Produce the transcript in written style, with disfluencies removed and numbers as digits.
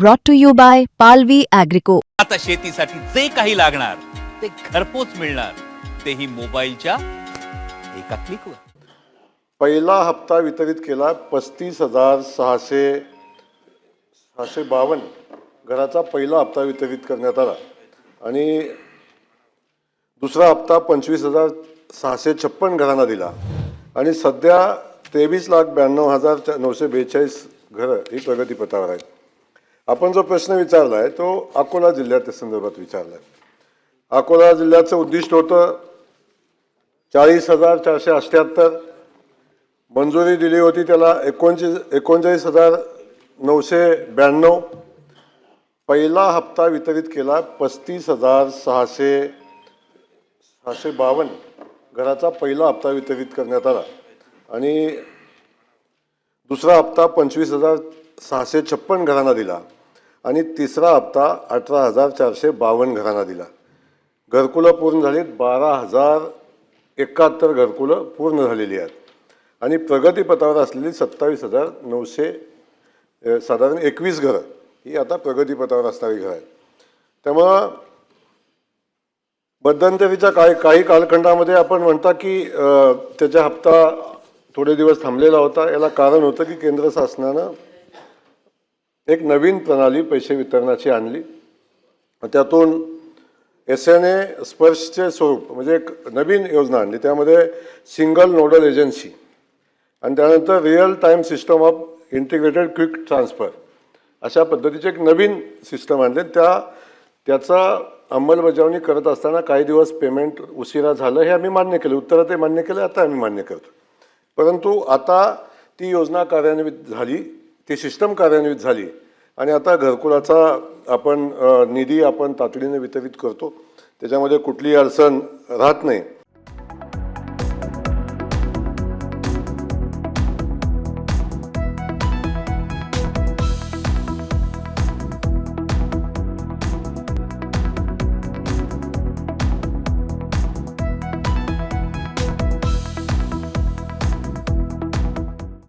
brought to you by Palvi Agrico. आता शेतीसाठी जे काही लागणार ते घरपोच मिळणार, तेही मोबाईलच्या एका क्लिकवर. पहिला हप्ता वितरित केला 35,652 घराचा पहिला हप्ता वितरित करण्यात आला आणि दुसरा हप्ता 25,656 घरांना दिला आणि सध्या 23,92,942 घरं ही प्रगतीपथावर आहेत. आपण जो प्रश्न विचारला आहे तो अकोला जिल्ह्याच्या संदर्भात विचारला आहे. अकोला जिल्ह्याचं उद्दिष्ट होतं 40,478, मंजुरी दिली होती त्याला 39,992. पहिला हप्ता वितरित केला 35,652 घराचा पहिला हप्ता वितरित करण्यात आला आणि दुसरा हप्ता 25,656 घरांना दिला आणि तिसरा हप्ता 18,452 घरांना दिला. घरकुलं पूर्ण झालीत, 12,071 घरकुलं पूर्ण झालेली आहेत आणि प्रगतीपथावर असलेली 27,900 साधारण 21 घरं ही आता प्रगतीपथावर असणारी घरं आहेत. त्यामुळं मध्यंतरीच्या काही कालखंडामध्ये आपण म्हणता की त्याचा हप्ता थोडे दिवस थांबलेला होता. याला कारण होतं की केंद्र शासनानं एक नवीन प्रणाली पैसे वितरणाची आणली. त्यातून SNA स्पर्शचे स्वरूप म्हणजे एक नवीन योजना आणली. त्यामध्ये सिंगल नोडल एजन्सी आणि त्यानंतर real time system of integrated quick transfer अशा पद्धतीचे एक नवीन सिस्टम आणले. त्याचा अंमलबजावणी करत असताना काही दिवस पेमेंट उशिरा झालं हे आम्ही मान्य केलं, उत्तरं ते मान्य केलं, आता आम्ही मान्य करतो. परंतु आता ती योजना कार्यान्वित झाली, ती सिस्टम कार्यान्वित झाली आणि आता घरकुलाचा आपण निधी आपण तातडीने वितरित करतो. त्याच्यामध्ये कुठलीही अडचण राहत नाही.